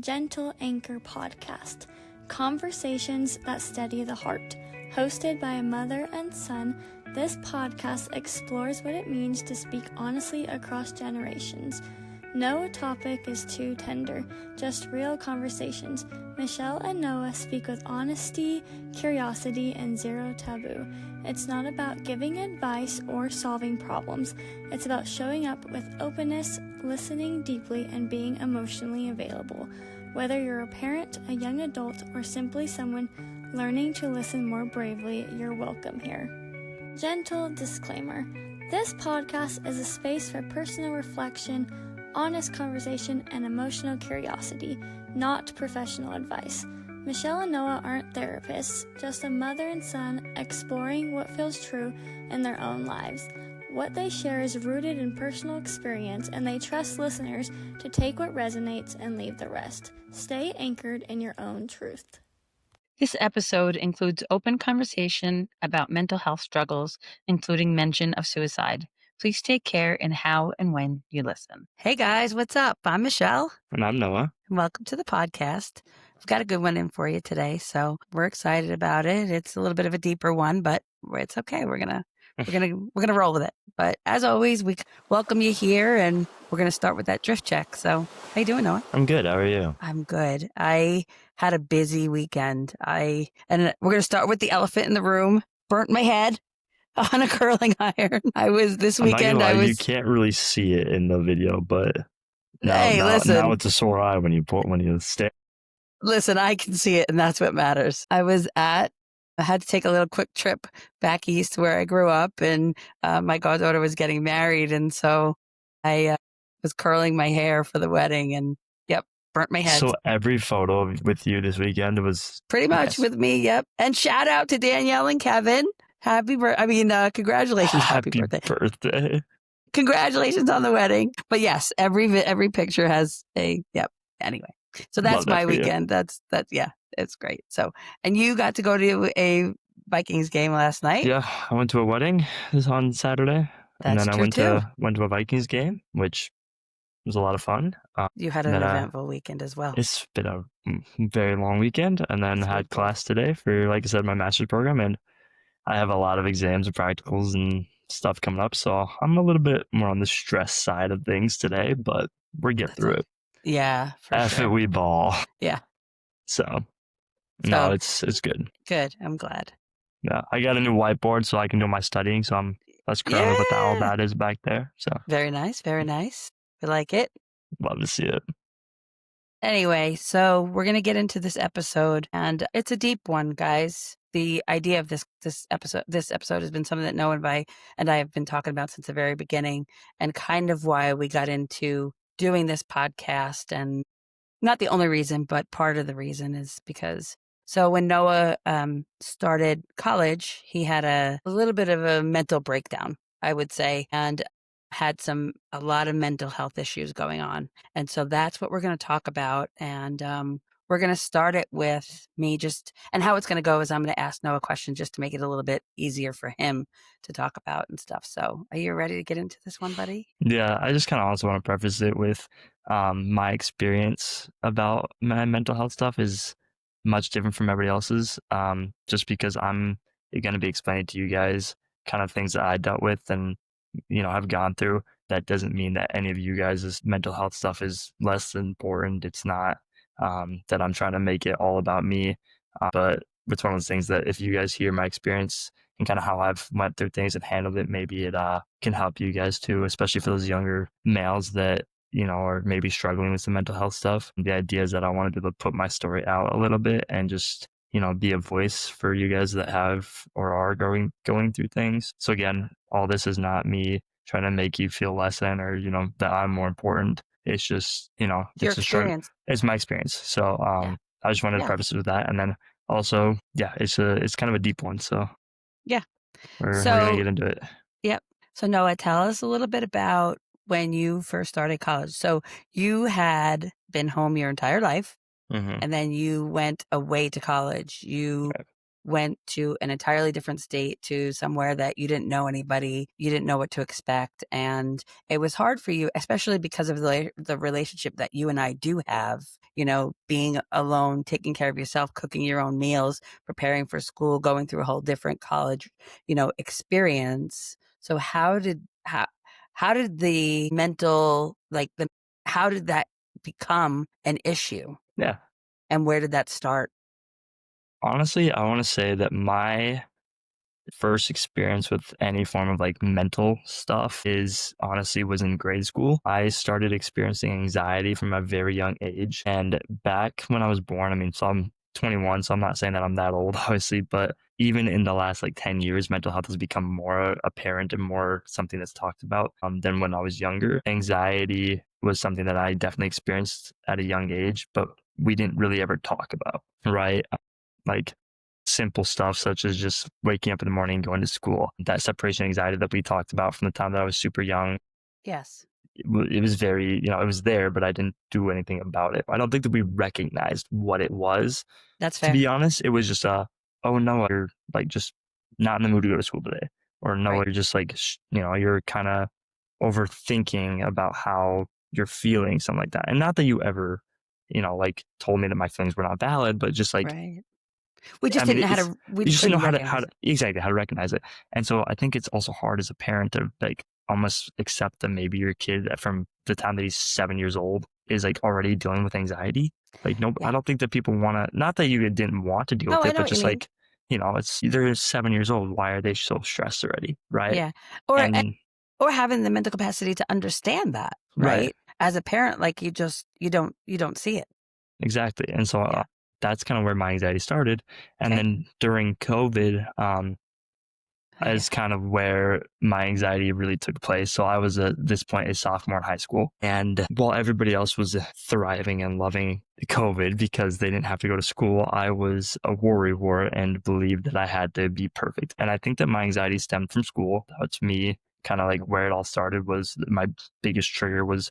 Gentle Anchor Podcast, conversations that steady the heart. Hosted by a mother and son, this podcast explores what it means to speak honestly across generations. No topic is too tender, just real conversations. Michelle and Noah speak with honesty, curiosity, and zero taboo. It's not about giving advice or solving problems. It's about showing up with openness, listening deeply, and being emotionally available. Whether you're a parent, a young adult, or simply someone learning to listen more bravely, you're welcome here. Gentle disclaimer. This podcast is a space for personal reflection, honest conversation, and emotional curiosity, not professional advice. Michelle and Noah aren't therapists, just a mother and son exploring what feels true in their own lives. What they share is rooted in personal experience, and they trust listeners to take what resonates and leave the rest. Stay anchored in your own truth. This episode includes open conversation about mental health struggles, including mention of suicide. Please take care in how and when you listen. Hey guys, what's up? I'm Michelle. And I'm Noah. Welcome to the podcast. We've got a good one in for you today, so we're excited about it. It's a little bit of a deeper one, but it's okay. We're gonna roll with it. But as always, we welcome you here, and we're gonna start with that drift check. So, how you doing, Noah? I'm good. How are you? I'm good. I had a busy weekend. And we're gonna start with the elephant in the room. Burnt my head on a curling iron. You can't really see it in the video, but listen. Now it's a sore eye when you stare. Listen, I can see it, and that's what matters. I had to take a little quick trip back east where I grew up, and my goddaughter was getting married, and so I was curling my hair for the wedding, and burnt my head. So every photo with you this weekend was pretty much with me. Yep. And shout out to Danielle and Kevin. Congratulations. Happy birthday. Congratulations on the wedding. But yes, every picture has anyway. So that's my weekend. It's great. So, and you got to go to a Vikings game last night. Yeah, I went to a wedding on Saturday. That's and then I went to a Vikings game, which was a lot of fun. You had an eventful weekend as well. It's been a very long weekend, and then had class today for, like I said, my master's program, and I have a lot of exams and practicals and stuff coming up, so I'm a little bit more on the stress side of things today, but we're getting through it. Yeah, for sure. It, we ball. Yeah. So no, it's good. Good. I'm glad. Yeah, I got a new whiteboard so I can do my studying, so that's currently what all that is back there. So very nice, very nice. We like it. Love to see it. Anyway, so we're going to get into this episode, and it's a deep one, guys. The idea of this episode has been something that Noah and I have been talking about since the very beginning, and kind of why we got into doing this podcast. And not the only reason, but part of the reason is because when Noah started college, he had a little bit of a mental breakdown, I would say, and had a lot of mental health issues going on. And so that's what we're going to talk about. And we're going to start it with me and how it's going to go is I'm going to ask Noah questions just to make it a little bit easier for him to talk about and stuff. So are you ready to get into this one, buddy? Yeah, I just kind of also want to preface it with my experience about my mental health stuff is much different from everybody else's, just because I'm going to be explaining to you guys kind of things that I dealt with and have gone through. That doesn't mean that any of you guys' mental health stuff is less important. It's not that I'm trying to make it all about me, but it's one of those things that if you guys hear my experience and kind of how I've went through things and handled it, maybe it can help you guys too, especially for those younger males that are maybe struggling with some mental health stuff. The idea is that I wanted to put my story out a little bit and just be a voice for you guys that have or are going through things. So again, all this is not me trying to make you feel less than or, that I'm more important. It's just, it's a struggle. It's my experience. So I just wanted to preface it with that. And then also, it's kind of a deep one. So we're going to get into it. Yep. So Noah, tell us a little bit about when you first started college. So you had been home your entire life. Mm-hmm. And then you went away to college. You went to an entirely different state, to somewhere that you didn't know anybody, you didn't know what to expect. And it was hard for you, especially because of the relationship that you and I do have, being alone, taking care of yourself, cooking your own meals, preparing for school, going through a whole different college, experience. So how did the mental, how did that become an issue, Yeah. and where did that start? Honestly, I want to say that my first experience with any form of like mental stuff was in grade school. I started experiencing anxiety from a very young age. And back when I was born, I mean, so I'm 21, so I'm not saying that I'm that old, obviously, but even in the last like 10 years, mental health has become more apparent and more something that's talked about than when I was younger. Anxiety was something that I definitely experienced at a young age, but we didn't really ever talk about, right? Like simple stuff such as just waking up in the morning and going to school. That separation anxiety that we talked about from the time that I was super young, Yes. it was very, it was there, but I didn't do anything about it. I don't think that we recognized what it was. That's To fair. be honest, it was just oh no, you're like just not in the mood to go to school today. Or no, Right. you're just like, you're kind of overthinking about how you're feeling, something like that. And not that you ever, like told me that my feelings were not valid, but just like, Right. We just I mean, didn't know how to, we you just didn't couldn't know recognize it. exactly how to recognize it. And so I think it's also hard as a parent to like almost accept that maybe your kid from the time that he's 7 years old is like already dealing with anxiety. Like, no, I Yeah. don't think that people want to, not that you didn't want to deal No, with I it, know but what you just mean. like, they're 7 years old. Why are they so stressed already? Right. Yeah. Or, And or having the mental capacity to understand that, right. right? As a parent, like you don't see it. Exactly. And so Yeah. that's kind of where my anxiety started. And Okay. then during COVID, Oh, yeah. is kind of where my anxiety really took place. So I was at this point a sophomore in high school. And while everybody else was thriving and loving COVID because they didn't have to go to school, I was a worrywart and believed that I had to be perfect. And I think that my anxiety stemmed from school. That's me kind of like where it all started. Was my biggest trigger was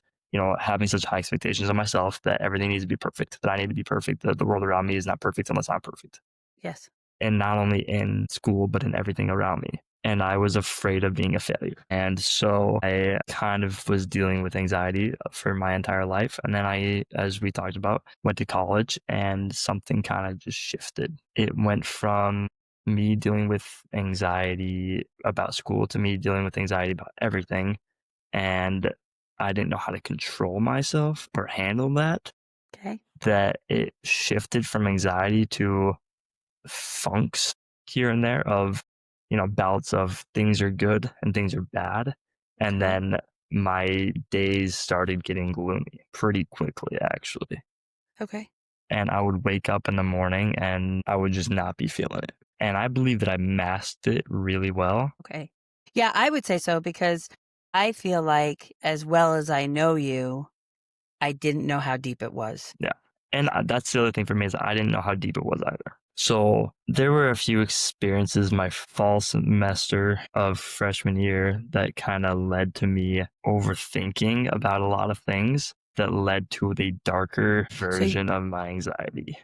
having such high expectations of myself that everything needs to be perfect, that I need to be perfect, that the world around me is not perfect unless I'm perfect. Yes. And not only in school, but in everything around me. And I was afraid of being a failure. And so I kind of was dealing with anxiety for my entire life. And then I, as we talked about, went to college and something kind of just shifted. It went from me dealing with anxiety about school to me dealing with anxiety about everything. And I didn't know how to control myself or handle that, Okay. that it shifted from anxiety to funks here and there of, bouts of things are good and things are bad. And Okay. then my days started getting gloomy pretty quickly, actually. Okay. And I would wake up in the morning and I would just not be feeling it. And I believe that I masked it really well. Okay. Yeah, I would say so, because I feel like, as well as I know you, I didn't know how deep it was. Yeah. And that's the other thing for me is I didn't know how deep it was either. So there were a few experiences my fall semester of freshman year that kind of led to me overthinking about a lot of things that led to the darker version of my anxiety.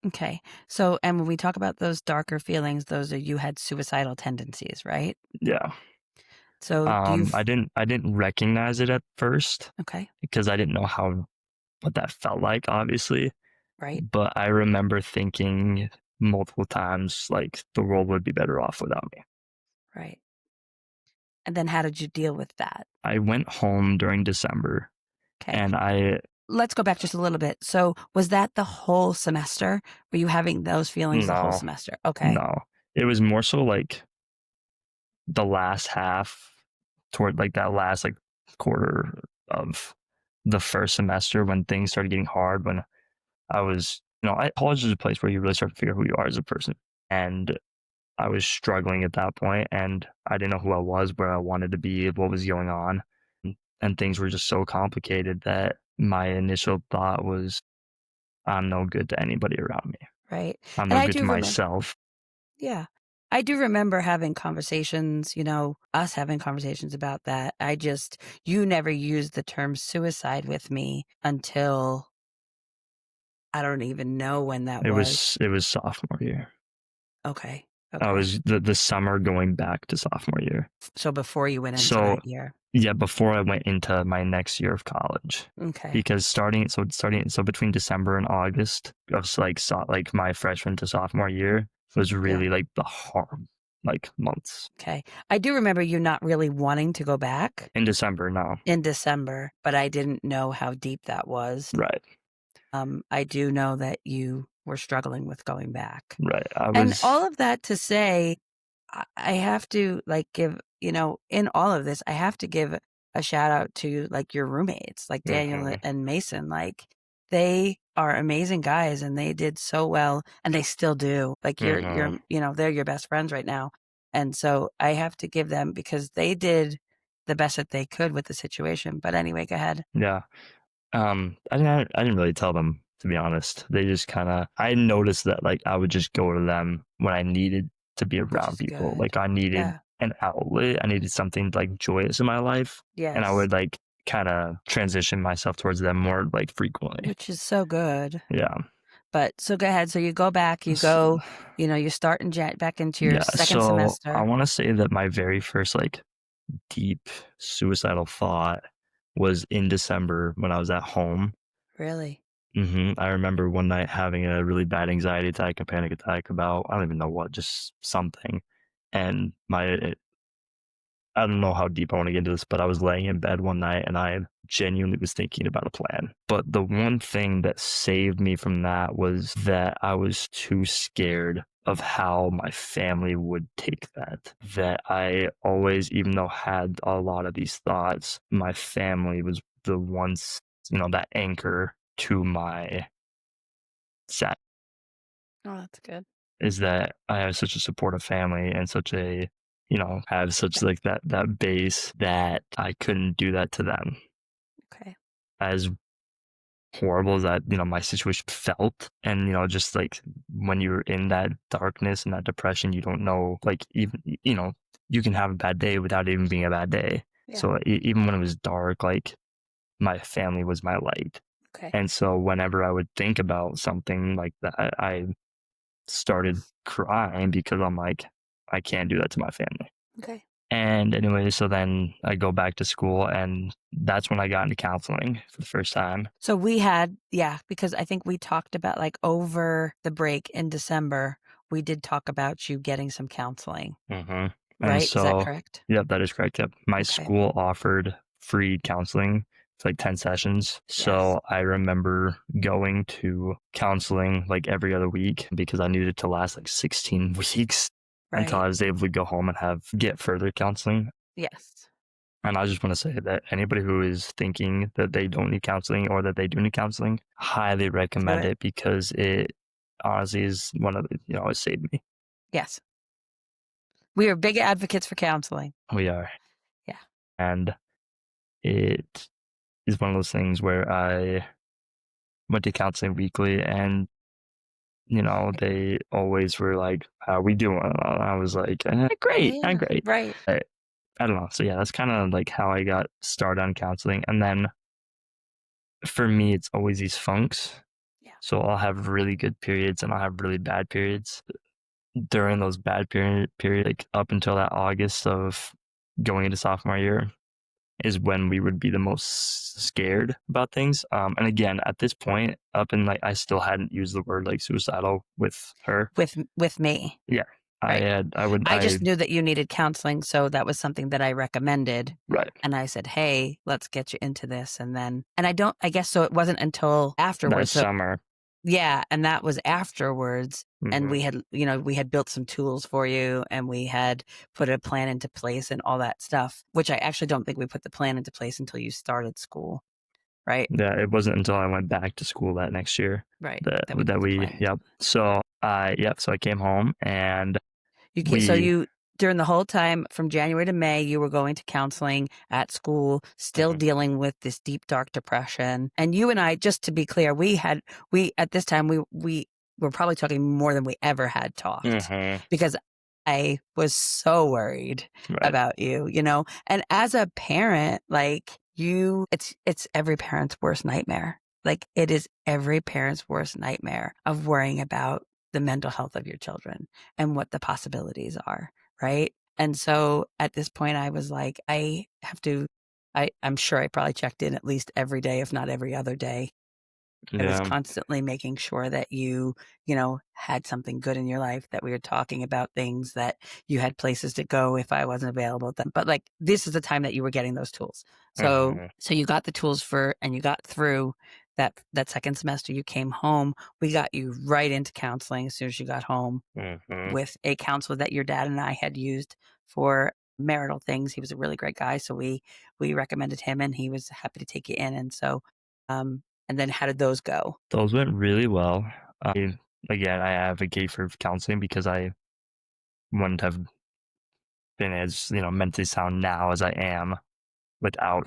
Okay. So, and when we talk about those darker feelings, those are, you had suicidal tendencies, right? Yeah. So do you, I didn't recognize it at first okay. because I didn't know what that felt like, obviously. Right. But I remember thinking multiple times like the world would be better off without me. Right. And then how did you deal with that? I went home during December Okay. and Let's go back just a little bit. So was that the whole semester? Were you having those feelings the whole no, semester? Okay. no, it was more so like the last half toward like that last like quarter of the first semester when things started getting hard, when I was, college is a place where you really start to figure out who you are as a person. And I was struggling at that point and I didn't know who I was, where I wanted to be, what was going on. And things were just so complicated that my initial thought was, I'm no good to anybody around me. Right. I'm And no I good to do remember, myself. yeah. I do remember having conversations, us having conversations about that. You never used the term suicide with me until I don't even know when that was. It was sophomore year. Okay. I Okay. was the summer going back to sophomore year. So before you went into So that year. yeah, before I went into my next year of college. Okay. Because starting between December and August of like my freshman to sophomore year was really like the hard like months. Okay. I do remember you not really wanting to go back In December, no. in December, but I didn't know how deep that was. Right. I do know that you were struggling with going back. Right. And all of that to say, I have to like give, in all of this, I have to give a shout out to like your roommates, like Daniel and Mason. Like they are amazing guys and they did so well and they still do. Like you're, they're your best friends right now. And so I have to give them because they did the best that they could with the situation. But anyway, go ahead. Yeah. I didn't really tell them, to be honest. They just I noticed that like I would just go to them when I needed to be around people. Good. Like I needed an outlet. I needed something like joyous in my life. Yes. And I would like kind of transition myself towards them more like frequently. Which is so good. Yeah. But so go ahead. So you go back, you go, you're starting back into your second semester. I want to say that my very first like deep suicidal thought was in December when I was at home. Really? I remember one night having a really bad anxiety attack and panic attack about, I don't even know what, just something. And I don't know how deep I want to get into this, but I was laying in bed one night and I genuinely was thinking about a plan. But the one thing that saved me from that was that I was too scared of how my family would take that. That I always, even though I had a lot of these thoughts, my family was the ones, that anchor to my set. Oh, that's good. Is that I have such a supportive family and such a, have such like that base that I couldn't do that to them. Okay. As horrible as that, my situation felt. And, just like when you're in that darkness and that depression, you don't know, like even, you can have a bad day without even being a bad day. Yeah. So even when it was dark, like my family was my light. Okay. And so whenever I would think about something like that, I started crying because I'm like, I can't do that to my family. Okay. And anyway, so then I go back to school and that's when I got into counseling for the first time. So we had, because I think we talked about like over the break in December, we did talk about you getting some counseling. Right? And so, is that correct? Yep, that is correct. Yep. My school offered free counseling. It's like 10 sessions. So I remember going to counseling like every other week because I needed it to last like 16 weeks until I was able to go home and get further counseling. Yes. And I just want to say that anybody who is thinking that they don't need counseling or that they do need counseling, highly recommend it because it honestly is one of the, it saved me. Yes. We are big advocates for counseling. We are. Yeah. And it is one of those things where I went to counseling weekly and, they always were like, how are we doing? And I was like, great, I'm great. Right. I don't know. So yeah, that's kind of like how I got started on counseling. And then for me, it's always these funks. Yeah. So I'll have really good periods and I'll have really bad periods. During those bad period, like up until that August of going into sophomore year is when we would be the most scared about things. And again, at this point, up in like, I still hadn't used the word like suicidal with her. With me. Yeah. Right. I just knew that you needed counseling. So that was something that I recommended. Right. And I said, hey, let's get you into this. And I guess so it wasn't until afterwards. That summer. Yeah. And that was afterwards. Mm-hmm. And we had built some tools for you and we had put a plan into place and all that stuff, which I actually don't think we put the plan into place until you started school. Right. Yeah. It wasn't until I went back to school that next year. Right. That we yep. So so I came home and during the whole time from January to May, you were going to counseling at school, still dealing with this deep, dark depression. And you and I, just to be clear, at this time, we were probably talking more than we ever had talked because I was so worried about you, and as a parent, like it's every parent's worst nightmare. Like it is every parent's worst nightmare of worrying about the mental health of your children and what the possibilities are, right? And so at this point, I was like, I'm sure I probably checked in at least every day, if not every other day. I was Yeah. constantly making sure that you had something good in your life, that we were talking about things, that you had places to go if I wasn't available then. But like, this is the time that you were getting those tools. So you got the tools and you got through that second semester. You came home. We got you right into counseling as soon as you got home with a counselor that your dad and I had used for marital things. He was a really great guy. So we recommended him, and he was happy to take you in. And so, and then how did those go? Those went really well. Again, I advocate for counseling because I wouldn't have been as, mentally sound now as I am without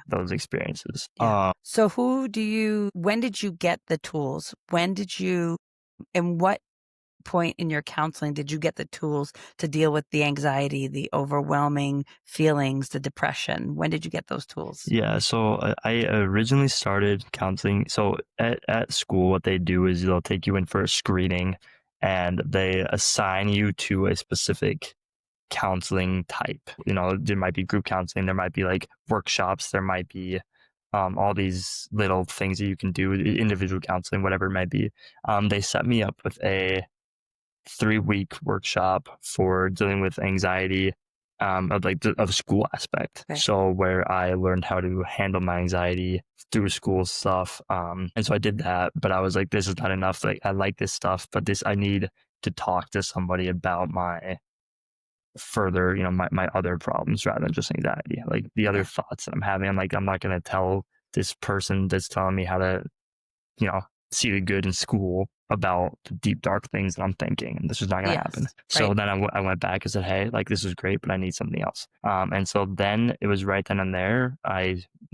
those experiences. Yeah. So when did you get the tools? And what point in your counseling did you get the tools to deal with the anxiety, the overwhelming feelings, the depression? When did you get those tools? Yeah, so I originally started counseling. So at school, what they do is they'll take you in for a screening, and they assign you to a specific counseling type. There might be group counseling, there might be like workshops, there might be all these little things that you can do, individual counseling, whatever it might be. They set me up with a 3-week workshop for dealing with anxiety of school aspect. Okay. So where I learned how to handle my anxiety through school stuff. And so I did that, but I was like, this is not enough. Like, I like this stuff, but I need to talk to somebody about my further, my other problems rather than just anxiety. Like the other thoughts that I'm having, I'm like, I'm not going to tell this person that's telling me how to, see the good in school about the deep, dark things that I'm thinking. And this is not going to happen. So then I went back and said, hey, like, this is great, but I need something else. And so then it was right then and there.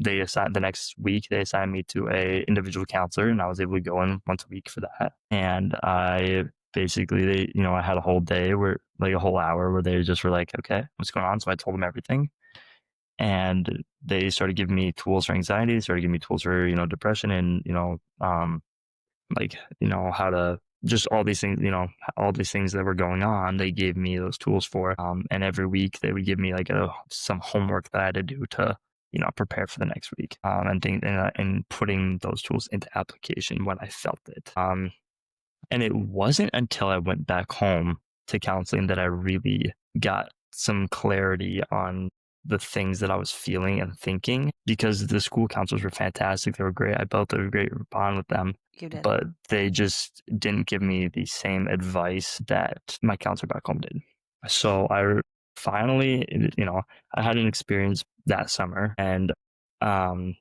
They assigned the next week, they assigned me to a individual counselor, and I was able to go in once a week for that. And I basically, I had a whole day a whole hour where they just were like, okay, what's going on? So I told them everything. And they started giving me tools for anxiety, started giving me tools for, depression, and, how to just all these things, all these things that were going on, they gave me those tools for. And every week they would give me like some homework that I had to do to, prepare for the next week. And putting those tools into application when I felt it. And it wasn't until I went back home to counseling that I really got some clarity on the things that I was feeling and thinking, because the school counselors were fantastic. They were great. I built a great bond with them. You did. But they just didn't give me the same advice that my counselor back home did. So I finally, I had an experience that summer, and I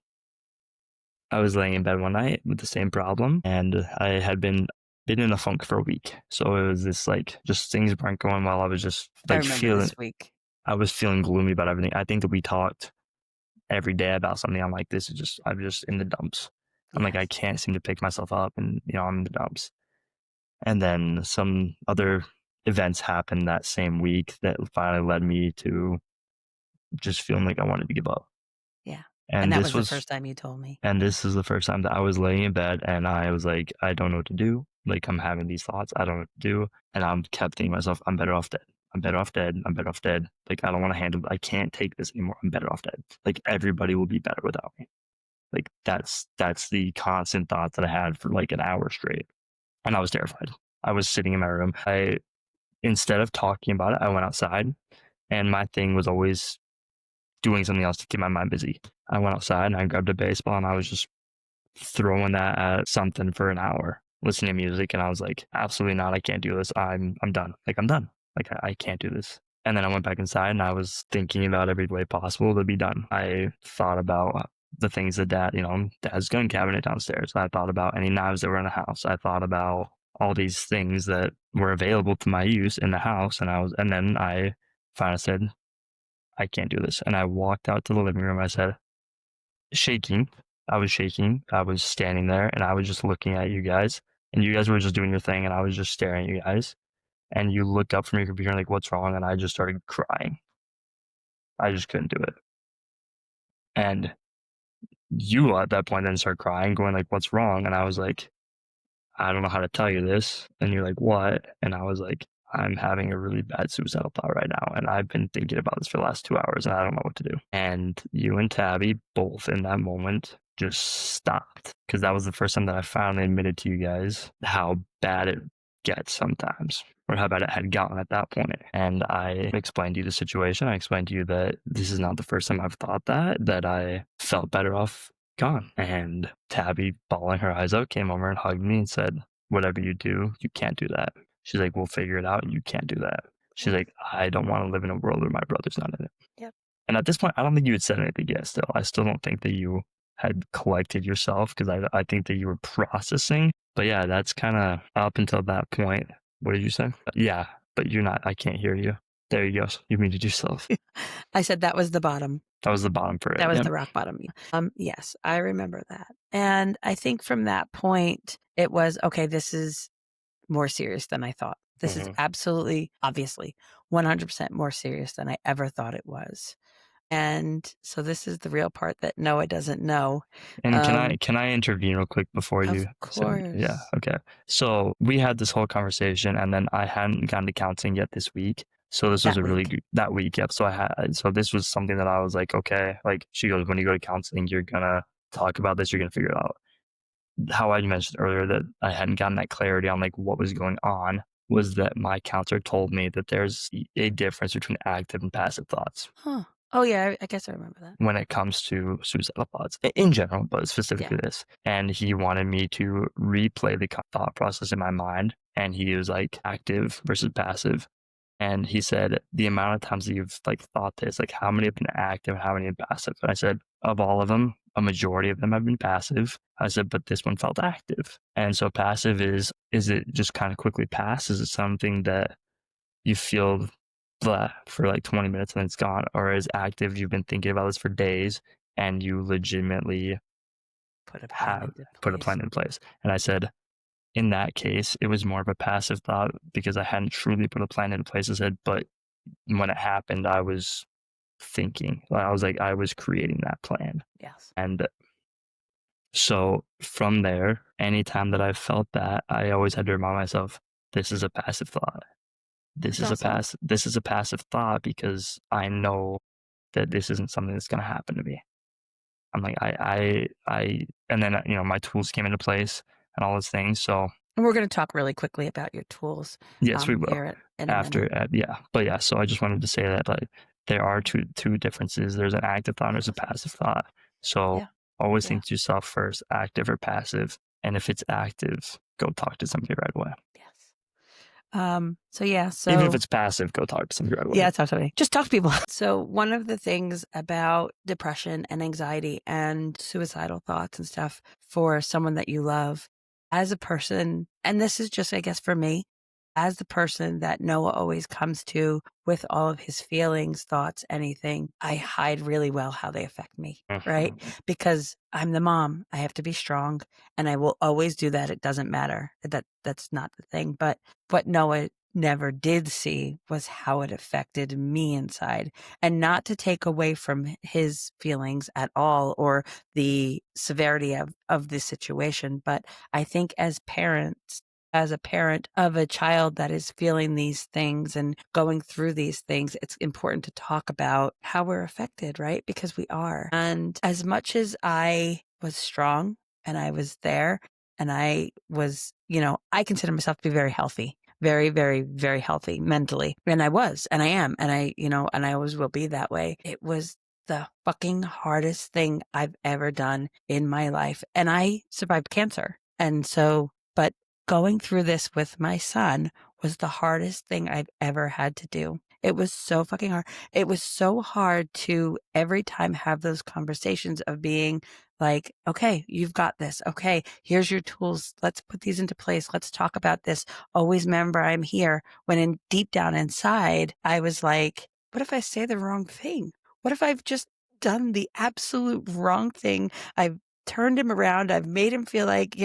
was laying in bed one night with the same problem, and I had been in a funk for a week. So it was this like, just things weren't going well. I was just like this week. I was feeling gloomy about everything. I think that we talked every day about something. I'm like, I'm just in the dumps. I'm like, I can't seem to pick myself up, and I'm in the dumps. And then some other events happened that same week that finally led me to just feeling like I wanted to give up. Yeah. And that was the first time you told me. And this is the first time that I was laying in bed and I was like, I don't know what to do. Like, I'm having these thoughts. I don't know what to do. And I'm kept thinking to myself, I'm better off dead. I'm better off dead. I'm better off dead. Like, I don't want to handle it. I can't take this anymore. I'm better off dead. Like, everybody will be better without me. Like, that's the constant thought that I had for like an hour straight. And I was terrified. I was sitting in my room. Instead of talking about it, I went outside, and my thing was always doing something else to keep my mind busy. I went outside and I grabbed a baseball and I was just throwing that at something for an hour, listening to music. And I was like, absolutely not. I can't do this. I'm done. Like, I'm done. Like, I can't do this. And then I went back inside and I was thinking about every way possible to be done. I thought about the things that Dad's gun cabinet downstairs. I thought about any knives that were in the house. I thought about all these things that were available to my use in the house. And then I finally said, I can't do this. And I walked out to the living room. I said, shaking. I was shaking. I was standing there and I was just looking at you guys, and you guys were just doing your thing, and I was just staring at you guys. And you looked up from your computer like, what's wrong? And I just started crying. I just couldn't do it. And you at that point then started crying, going like, what's wrong? And I was like, I don't know how to tell you this. And you're like, what? And I was like, I'm having a really bad suicidal thought right now. And I've been thinking about this for the last 2 hours and I don't know what to do. And you and Tabby both in that moment just stopped, because that was the first time that I finally admitted to you guys how bad it gets sometimes, or how bad it had gotten at that point. And I explained to you the situation. I explained to you that this is not the first time I've thought that I felt better off gone. And Tabby, bawling her eyes out, came over and hugged me and said, whatever you do, you can't do that. She's like, we'll figure it out. You can't do that. She's like, I don't want to live in a world where my brother's not in it. Yep. And at this point, I don't think you had said anything yet still. I still don't think that you had collected yourself, because I think that you were processing. But yeah, that's kind of up until that point. What did you say? Yeah, but you're not. I can't hear you. There you go. You muted yourself. I said that was the bottom. That was the bottom for it. That was Yep. the rock bottom. Yes, I remember that. And I think from that point, it was, okay, this is more serious than I thought. This is absolutely, obviously, 100% more serious than I ever thought it was. And so this is the real part that Noah doesn't know. And can I intervene real quick before you? Of course. Yeah. Okay. So we had this whole conversation, and then I hadn't gone to counseling yet this week. So this was really good that week. Yep. So this was something that I was like, okay, like she goes, when you go to counseling, you're gonna talk about this, you're gonna figure it out. How I mentioned earlier that I hadn't gotten that clarity on like what was going on was that my counselor told me that there's a difference between active and passive thoughts. Huh. Oh, yeah, I guess I remember that. When it comes to suicidal thoughts in general, but specifically this. And he wanted me to replay the thought process in my mind. And he was like, active versus passive. And he said, the amount of times that you've like thought this, like how many have been active and how many have been passive? And I said, of all of them, a majority of them have been passive. I said, but this one felt active. And so passive is it just kind of quickly pass? Is it something that you feel for like 20 minutes and then it's gone? Or is active, you've been thinking about this for days and you legitimately put a plan in place? And I said, in that case, it was more of a passive thought because I hadn't truly put a plan in place. I said, but when it happened, I was thinking, I was creating that plan. Yes. And so from there, anytime that I felt that, I always had to remind myself, this is a passive thought. This is a passive thought, because I know that this isn't something that's going to happen to me. I'm like, and then, my tools came into place and all those things. So, and we're going to talk really quickly about your tools. Yes, we will. But yeah, so I just wanted to say that like there are two differences. There's an active thought and there's a passive thought. So always think to yourself first, active or passive. And if it's active, go talk to somebody right away. So even if it's passive, go talk to somebody right away. Yeah, talk to somebody. Just talk to people. So one of the things about depression and anxiety and suicidal thoughts and stuff for someone that you love, as a person, and this is just, I guess, for me, as the person that Noah always comes to with all of his feelings, thoughts, anything, I hide really well how they affect me, right? Because I'm the mom. I have to be strong, and I will always do that. It doesn't matter. That's not the thing. But what Noah never did see was how it affected me inside, and not to take away from his feelings at all or the severity of the situation. But I think as a parent of a child that is feeling these things and going through these things, it's important to talk about how we're affected, right? Because we are. And as much as I was strong and I was there and I was, I consider myself to be very healthy, very, very, very healthy mentally. And I was, and I am, and I always will be that way. It was the fucking hardest thing I've ever done in my life. And I survived cancer. And so, but going through this with my son was the hardest thing I've ever had to do. It was so fucking hard. It was so hard to every time have those conversations of being like, okay, you've got this. Okay, here's your tools. Let's put these into place. Let's talk about this. Always remember I'm here. When deep down inside, I was like, what if I say the wrong thing? What if I've just done the absolute wrong thing? I've turned him around. I've made him feel like,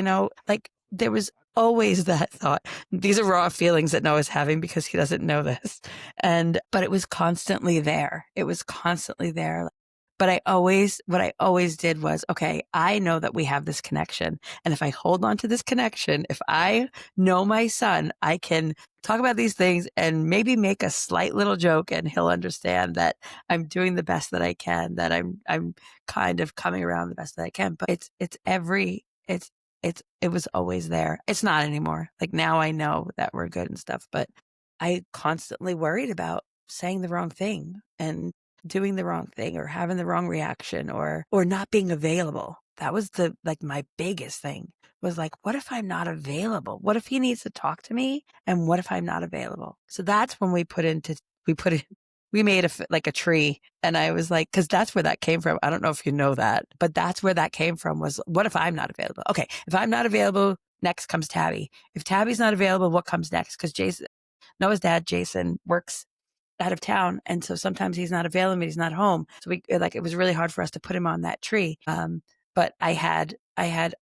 like there was always that thought. These are raw feelings that Noah's having because he doesn't know this. But it was constantly there. It was constantly there. what I always did was, okay, I know that we have this connection. And if I hold on to this connection, if I know my son, I can talk about these things and maybe make a slight little joke and he'll understand that I'm doing the best that I can, that I'm kind of coming around the best that I can. But it was always there. It's not anymore. Like now I know that we're good and stuff, but I constantly worried about saying the wrong thing and doing the wrong thing or having the wrong reaction or not being available. That was my biggest thing was like, what if I'm not available? What if he needs to talk to me? And what if I'm not available? So that's when we made a tree. And I was like, cause that's where that came from. I don't know if you know that, but that's where that came from was what if I'm not available? Okay. If I'm not available, next comes Tabby. If Tabby's not available, what comes next? Cause Noah's dad, Jason, works out of town. And so sometimes he's not available, he's not home. So it was really hard for us to put him on that tree. But I had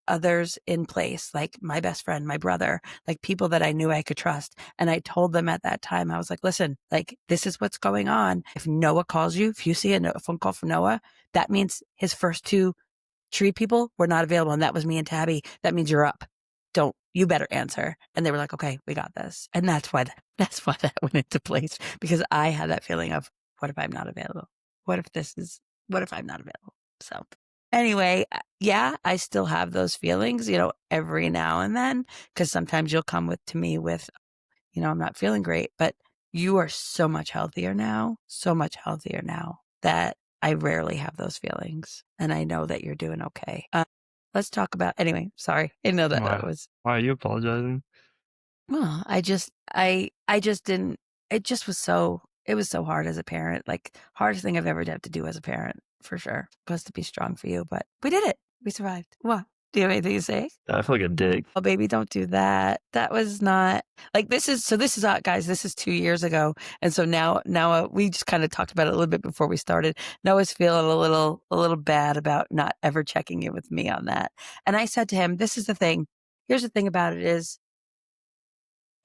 others in place, like my best friend, my brother, like people that I knew I could trust. And I told them at that time, I was like, listen, like this is what's going on. If Noah calls you, if you see a phone call from Noah, that means his first two tree people were not available. And that was me and Tabby. That means you're up. You better answer. And they were like, okay, we got this. And that's why that went into place because I had that feeling of what if I'm not available? What if I'm not available? So anyway, yeah, I still have those feelings, every now and then, because sometimes you'll come to me with, I'm not feeling great, but you are so much healthier now that I rarely have those feelings. And I know that you're doing okay. Let's talk about, anyway, sorry. I know that was. Why are you apologizing? Well, I just didn't, it was so hard as a parent, like hardest thing I've ever had to do as a parent, for sure. Supposed to be strong for you, but we did it. We survived. What? Do you have anything to say? I feel like a dick. Oh, baby, don't do that. That was not like this is guys, this is 2 years ago. And so now we just kind of talked about it a little bit before we started. Noah's feeling a little bad about not ever checking in with me on that. And I said to him, this is the thing. Here's the thing about it is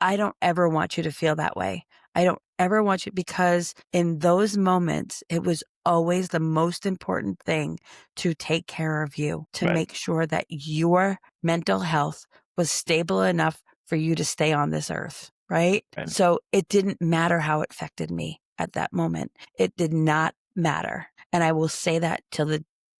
I don't ever want you to feel that way. I don't ever want you, because in those moments, it was always the most important thing to take care of you, to make sure that your mental health was stable enough for you to stay on this earth. Right? So it didn't matter how it affected me at that moment. It did not matter. And I will say that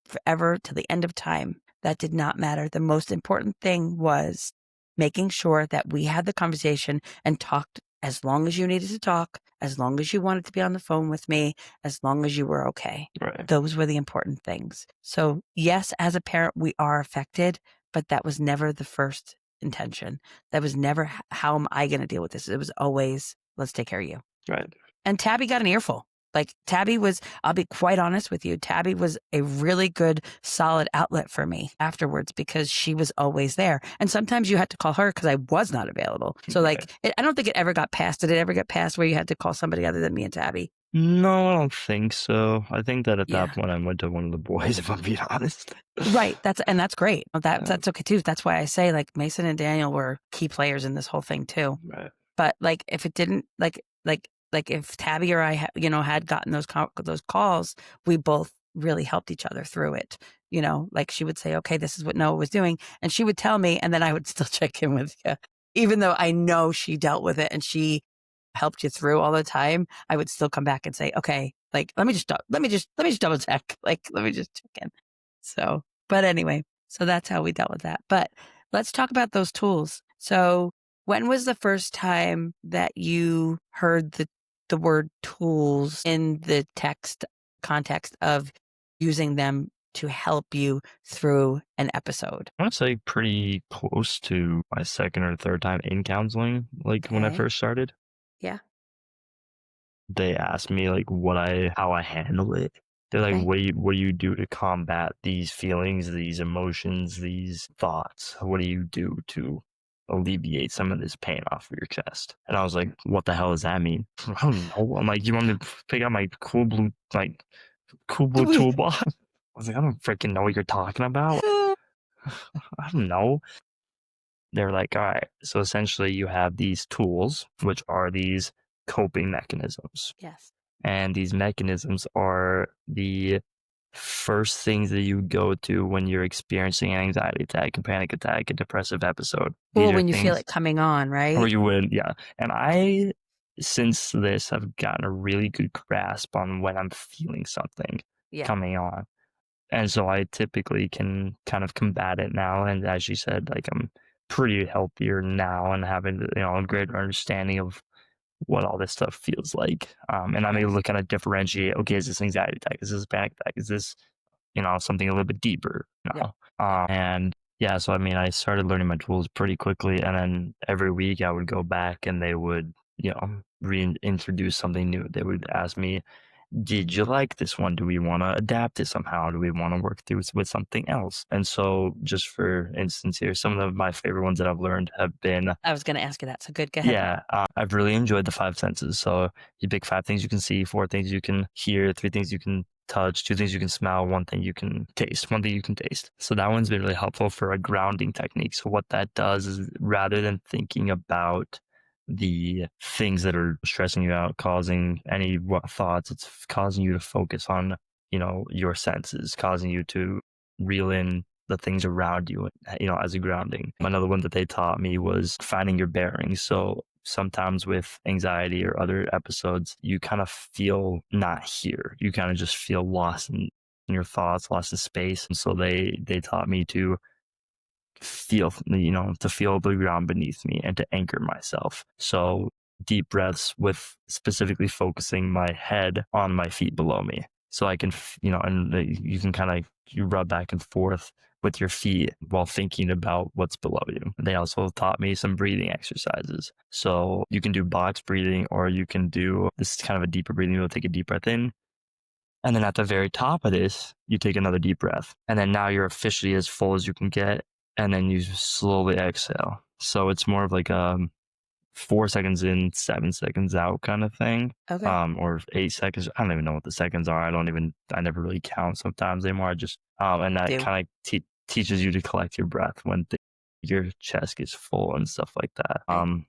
forever, to the end of time. That did not matter. The most important thing was making sure that we had the conversation and talked as long as you needed to talk, as long as you wanted to be on the phone with me, as long as you were okay. Right. Those were the important things. So yes, as a parent, we are affected, but that was never the first intention. That was never, how am I going to deal with this? It was always, let's take care of you. Right. And Tabby got an earful. Like Tabby was, I'll be quite honest with you, Tabby was a really good, solid outlet for me afterwards because she was always there. And sometimes you had to call her because I was not available. So I don't think it ever got past. Did it ever get past where you had to call somebody other than me and Tabby? No, I don't think so. I think that at that point I went to one of the boys, if I'm being honest. Right. That's great. That's okay too. That's why I say like Mason and Daniel were key players in this whole thing too. Right. But like if it didn't like if Tabby or I, had gotten those calls, we both really helped each other through it. Like she would say, okay, this is what Noah was doing. And she would tell me, and then I would still check in with you. Even though I know she dealt with it and she helped you through all the time, I would still come back and say, okay, like, let me just double check. Like, let me just check in. So, but anyway, so that's how we dealt with that. But let's talk about those tools. So when was the first time that you heard the word tools in the text context of using them to help you through an episode? I want to say pretty close to my second or third time in counseling, like when I first started. Yeah. They asked me like how I handle it. They're like, what do you do to combat these feelings, these emotions, these thoughts? What do you do to alleviate some of this pain off of your chest? And I was like, what the hell does that mean? I don't know. I'm like, you want me to pick out my cool blue toolbox? I was like, I don't freaking know what you're talking about. I don't know. They're like, all right, so essentially you have these tools, which are these coping mechanisms. Yes. And these mechanisms are the first things that you go to when you're experiencing an anxiety attack, a panic attack, a depressive episode? These Well, are when you feel things, it coming on, or right? you would, yeah. And I, since this, have gotten a really good grasp on when I'm feeling something Yeah. coming on. And so I typically can kind of combat it now. And as you said, like I'm pretty healthier now and having, a greater understanding of what all this stuff feels like. And I'm able Yes. to kind of differentiate, okay, is this anxiety attack? Is this a panic attack? Is this, something a little bit deeper? Yep. And yeah, so I mean, I started learning my tools pretty quickly. And then every week I would go back and they would, reintroduce something new. They would ask me, did you like this one? Do we want to adapt it somehow? Do we want to work through with something else? And so, just for instance, here, some of my favorite ones that I've learned have been, I was going to ask you that. So good. Go ahead. yeah, I've really enjoyed the five senses. So, you pick five things you can see, four things you can hear, three things you can touch, two things you can smell, one thing you can taste, one thing you can taste. So, that one's been really helpful for a grounding technique. So, what that does is rather than thinking about the things that are stressing you out, causing any thoughts, it's causing you to focus on, your senses, causing you to reel in the things around you, as a grounding. Another one that they taught me was finding your bearings. So sometimes with anxiety or other episodes, you kind of feel not here. You kind of just feel lost in your thoughts, lost in space. And so they taught me to feel the ground beneath me and to anchor myself. So deep breaths with specifically focusing my head on my feet below me. So I can, you can kind of you rub back and forth with your feet while thinking about what's below you. They also taught me some breathing exercises. So you can do box breathing, or you can do this kind of a deeper breathing. You'll take a deep breath in, and then at the very top of this, you take another deep breath. And then now you're officially as full as you can get. And then you slowly exhale. So it's more of like 4 seconds in, 7 seconds out kind of thing. Okay. Or 8 seconds. I don't even know what the seconds are. I never really count sometimes anymore. I just, and that kind of teaches you to collect your breath when your chest gets full and stuff like that. Right.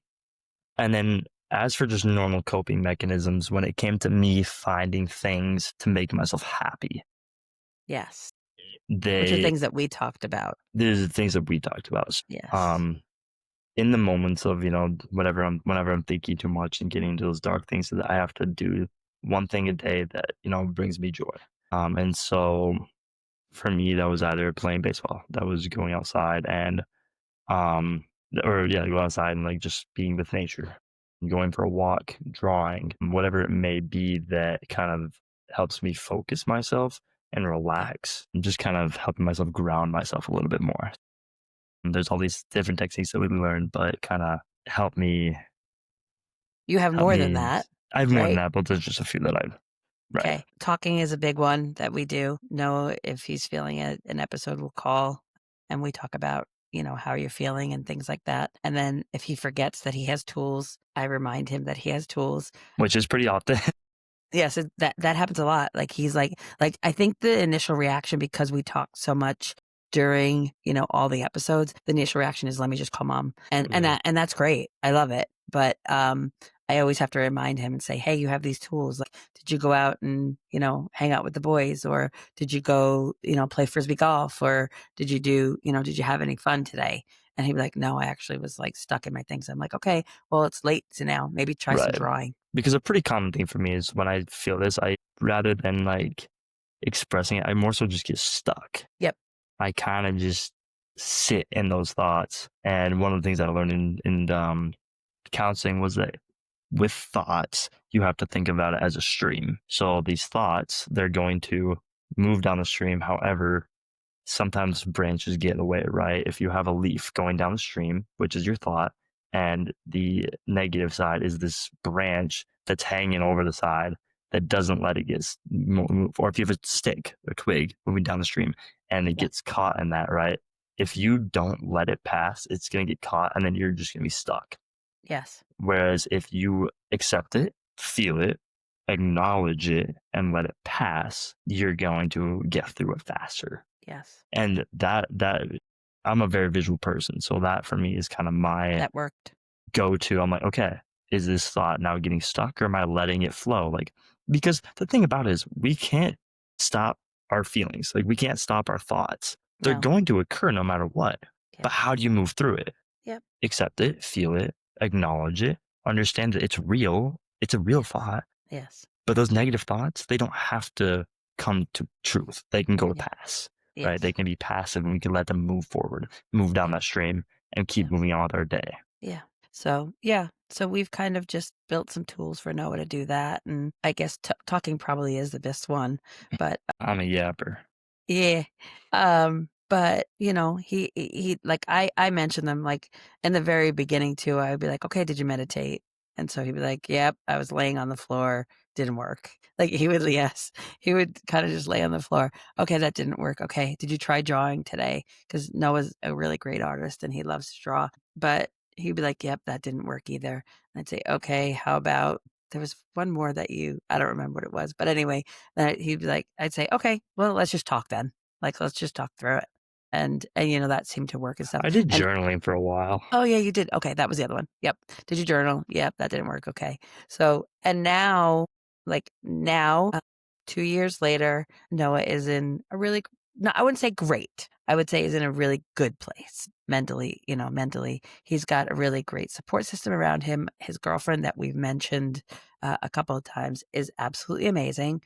And then as for just normal coping mechanisms, when it came to me finding things to make myself happy, Yes. Which are things that we talked about. There's the things that we talked about. Yes. In the moments of, whenever I'm thinking too much and getting into those dark things, that I have to do one thing a day that, brings me joy. And so for me, that was either playing baseball, that was going outside and, go outside and like just being with nature, going for a walk, drawing, whatever it may be that kind of helps me focus myself and relax, and just kind of helping myself ground myself a little bit more. And there's all these different techniques that we learned, but kind of help me. You have more than that. I have more than right? that, but there's just a few that I've. Right. Okay. Talking is a big one that we do. Know if he's feeling it, an episode we'll call and we talk about, how you're feeling and things like that. And then if he forgets that he has tools, I remind him that he has tools. Which is pretty often. Yes, that happens a lot. Like he's like I think the initial reaction, because we talk so much during, all the episodes, the initial reaction is, let me just call mom. And that's great. I love it. But I always have to remind him and say, hey, you have these tools. Like, did you go out and, hang out with the boys, or did you go, play Frisbee golf, or did you did you have any fun today? And he'd be like, no, I actually was like stuck in my things. I'm like, okay, well, it's late. So now maybe try some drawing. Because a pretty common thing for me is when I feel this, I, rather than like expressing it, I more so just get stuck. Yep. I kind of just sit in those thoughts. And one of the things that I learned in counseling was that with thoughts, you have to think about it as a stream. So these thoughts, they're going to move down the stream. However, sometimes branches get in the way, right? If you have a leaf going down the stream, which is your thought, and the negative side is this branch that's hanging over the side that doesn't let it get move. Or if you have a stick, a twig moving down the stream and it gets caught in that, right? If you don't let it pass, it's going to get caught and then you're just going to be stuck. Yes. Whereas if you accept it, feel it, acknowledge it, and let it pass, you're going to get through it faster. Yes. And that I'm a very visual person. So that for me is kind of my that worked go-to. I'm like, okay, is this thought now getting stuck, or am I letting it flow? Like, because the thing about it is we can't stop our feelings. Like we can't stop our thoughts. They're No. going to occur no matter what. Yeah. But how do you move through it? Yep. Accept it, feel it, acknowledge it, understand that it's real. It's a real Yes. thought. Yes. But those negative thoughts, they don't have to come to truth. They can go to Yeah. pass, Yes. right? They can be passive and we can let them move forward, move down Yeah. that stream and keep Yeah. moving on with our day. Yeah. So we've kind of just built some tools for Noah to do that. And I guess talking probably is the best one, but I'm a yapper. yeah. But he like I mentioned them like in the very beginning too. I would be like, okay, did you meditate? And so he'd be like, yep, I was laying on the floor, didn't work. Like he would kind of just lay on the floor. Okay, that didn't work. Okay, did you try drawing today? Because Noah's a really great artist and he loves to draw. But he'd be like, yep, that didn't work either. And I'd say, okay, how about there was one more that I don't remember what it was, but anyway, then he'd be like, I'd say, okay, well, let's just talk then. Like, let's just talk through it. And that seemed to work and stuff. I did And journaling for a while. oh yeah, you did. Okay, that was the other one. Yep. Did you journal? Yep, that didn't work. Okay. So, and now, 2 years later, Noah is in a really, no, I wouldn't say great. I would say he's in a really good place mentally. Mentally, he's got a really great support system around him. His girlfriend that we've mentioned a couple of times is absolutely amazing.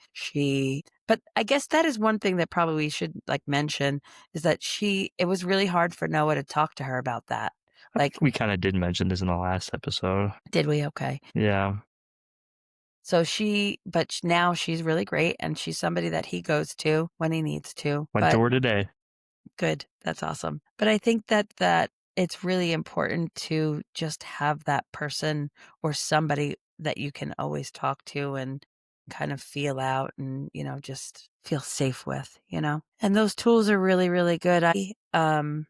But I guess that is one thing that probably we should mention is that it was really hard for Noah to talk to her about that. I think we kind of did mention this in the last episode. Did we? Okay. Yeah. So but now she's really great and she's somebody that he goes to when he needs to. Went to her today. Good. That's awesome. But I think that it's really important to just have that person or somebody that you can always talk to and kind of feel out and, just feel safe with, And those tools are really, really good. I'm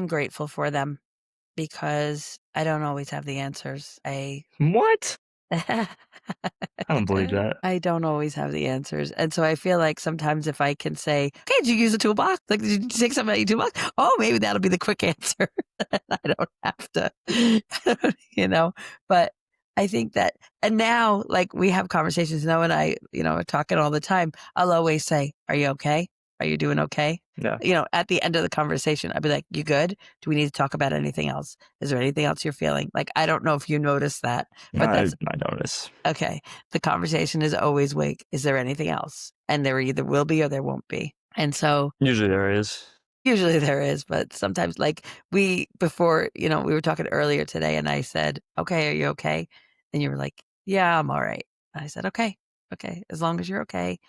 grateful for them because I don't always have the answers. What? I don't believe that. I don't always have the answers. And so I feel like sometimes if I can say, okay, did you use a toolbox? Like, did you take something out of your toolbox? Oh, maybe that'll be the quick answer. I don't have to, but I think that, and now we have conversations, Noah and I, are talking all the time. I'll always say, are you okay? Are you doing okay? Yeah. At the end of the conversation, I'd be like, you good? Do we need to talk about anything else? Is there anything else you're feeling? I don't know if you notice that, but I notice. Okay. The conversation is always, wait, is there anything else? And there either will be or there won't be. And so usually there is. Usually there is, but sometimes we were talking earlier today and I said, okay, are you okay? And you were like, yeah, I'm all right. And I said, okay, as long as you're okay.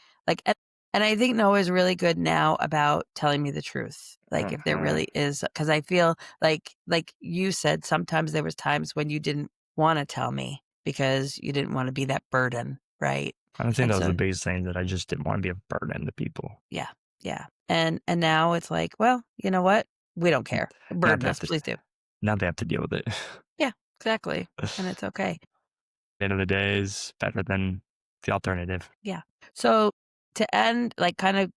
And I think Noah is really good now about telling me the truth. If there really is, because I feel like you said, sometimes there was times when you didn't want to tell me because you didn't want to be that burden, right? I think that was the biggest thing, that I just didn't want to be a burden to people. Yeah. Yeah. And now it's like, well, you know what? We don't care. Burden us, please do. Now they have to deal with it. Yeah, exactly. And it's okay. The end of the day is better than the alternative. Yeah. So to end, kind of,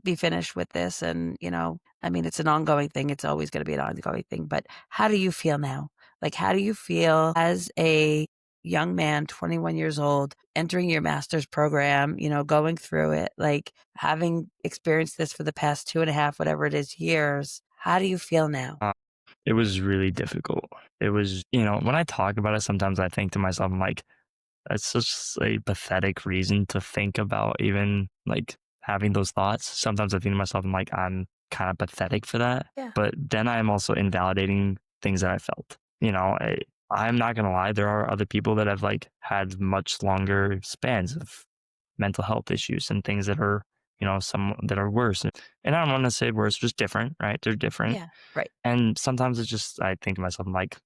be finished with this. And, it's an ongoing thing. It's always going to be an ongoing thing. But how do you feel now? How do you feel as a young man, 21 years old, entering your master's program, going through it, having experienced this for the past 2.5, whatever it is, years? How do you feel now? It was really difficult. It was, when I talk about it, sometimes I think to myself, I'm like, that's such a pathetic reason to think about even having those thoughts. Sometimes I think to myself, I'm like, I'm kind of pathetic for that. Yeah. But then I'm also invalidating things that I felt. I'm not going to lie. There are other people that have had much longer spans of mental health issues and things that are, some that are worse. And I don't want to say worse, just different, right? They're different. Yeah, right. And sometimes it's just, I think to myself, I'm like,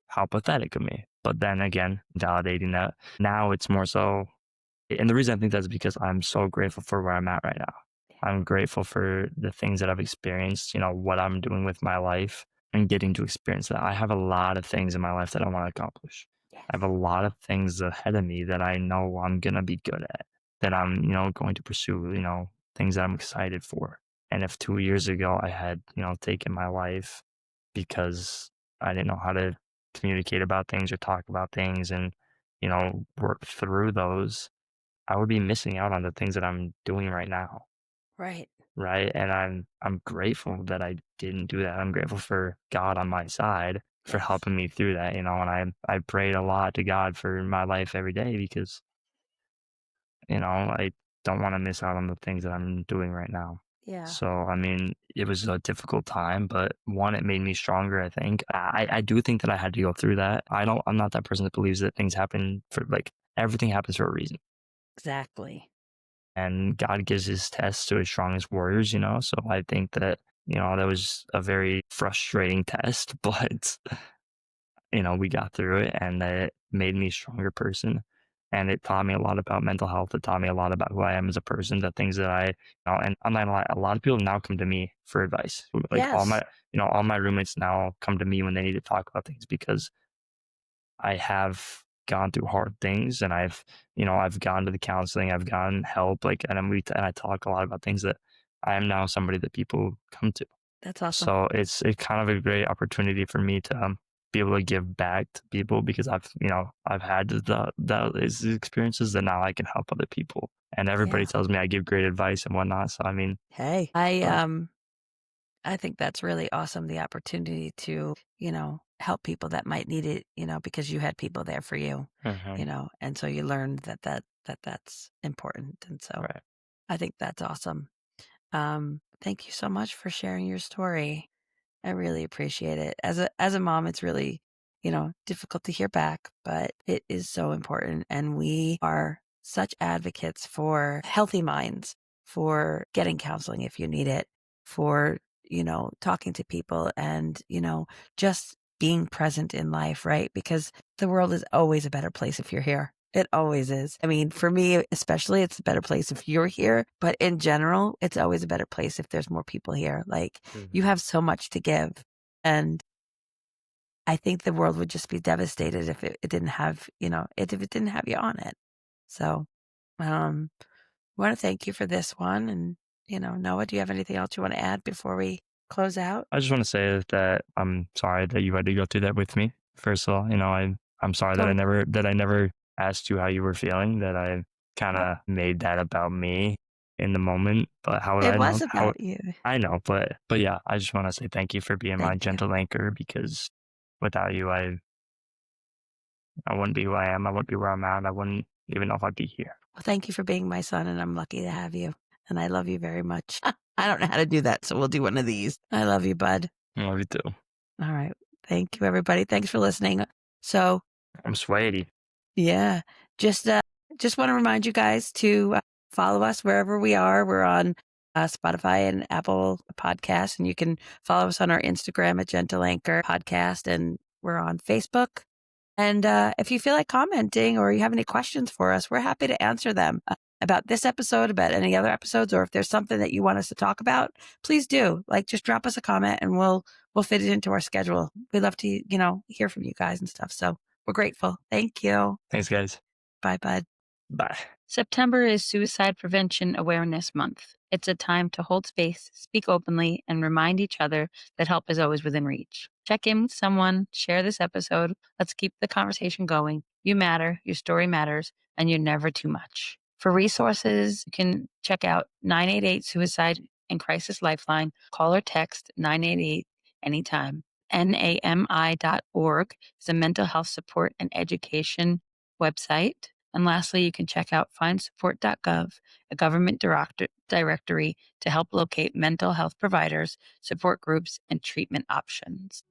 how pathetic of me. But then again, validating that now it's more so. And the reason I think that's because I'm so grateful for where I'm at right now. I'm grateful for the things that I've experienced, what I'm doing with my life and getting to experience that. I have a lot of things in my life that I want to accomplish. Yes. I have a lot of things ahead of me that I know I'm going to be good at, that I'm, going to pursue, things that I'm excited for. And if 2 years ago I had, taken my life because I didn't know how to communicate about things or talk about things and, work through those, I would be missing out on the things that I'm doing right now. Right. right? And I'm grateful that I didn't do that. I'm grateful for God on my side for Yes. helping me through that, and I prayed a lot to God for my life every day because, I don't want to miss out on the things that I'm doing right now. Yeah. So, I mean, it was a difficult time, but one, it made me stronger, I think. I do think that I had to go through that. I'm not that person that believes that things happen for like everything happens for a reason. Exactly. And God gives his tests to his strongest warriors, So I think that, that was a very frustrating test, but we got through it and it made me a stronger person. And it taught me a lot about mental health. It taught me a lot about who I am as a person, the things that and I'm not gonna lie, a lot of people now come to me for advice. Like Yes. all my roommates now come to me when they need to talk about things because I have gone through hard things and I've gone to the counseling, I've gotten help, like, and I talk a lot about things that I am now somebody that people come to. That's awesome. So it's kind of a great opportunity for me to be able to give back to people because I've had these experiences that now I can help other people. And everybody Yeah. tells me I give great advice and whatnot. So I mean, Hey, but, I think that's really awesome. The opportunity to, help people that might need it, because you had people there for you, Mhm, and so you learned that's important. And so right. I think that's awesome. Thank you so much for sharing your story. I really appreciate it. As a mom, it's really, difficult to hear back, but it is so important. And we are such advocates for healthy minds, for getting counseling if you need it, for, talking to people and, just being present in life, right? Because the world is always a better place if you're here. It always is. I mean, for me, especially, it's a better place if you're here. But in general, it's always a better place if there's more people here. Like, you Mhm. have so much to give. And I think the world would just be devastated if it didn't have, if it didn't have you on it. So, I want to thank you for this one. And, Noah, do you have anything else you want to add before we close out? I just want to say that I'm sorry that you had to go through that with me. First of all, I'm sorry that Don't, I never asked you how you were feeling, that I kind oh, of made that about me in the moment. But how would it I know? was about you. I know, but yeah, I just want to say thank you for being my Thank you. gentle anchor because without you, I wouldn't be who I am. I wouldn't be where I'm at. I wouldn't even know if I'd be here. Well, thank you for being my son, and I'm lucky to have you. And I love you very much. I don't know how to do that, so we'll do one of these. I love you, bud. I love you too. All right. Thank you, everybody. Thanks for listening. So, I'm sweaty. yeah, just want to remind you guys to follow us wherever we are. We're on Spotify and Apple Podcasts, and you can follow us on our Instagram at Gentle Anchor Podcast, and we're on Facebook. And if you feel like commenting or you have any questions for us, we're happy to answer them about this episode, about any other episodes, or if there's something that you want us to talk about, please do. Like, just drop us a comment, and we'll fit it into our schedule. We'd love to, hear from you guys and stuff. So we're grateful. Thank you. Thanks, guys. Bye, bud. Bye. September is Suicide Prevention Awareness Month. It's a time to hold space, speak openly, and remind each other that help is always within reach. Check in with someone, share this episode. Let's keep the conversation going. You matter, your story matters, and you're never too much. For resources, you can check out 988 Suicide and Crisis Lifeline. Call or text 988 anytime. NAMI.org is a mental health support and education website. And lastly, you can check out findsupport.gov, a government directory to help locate mental health providers, support groups, and treatment options.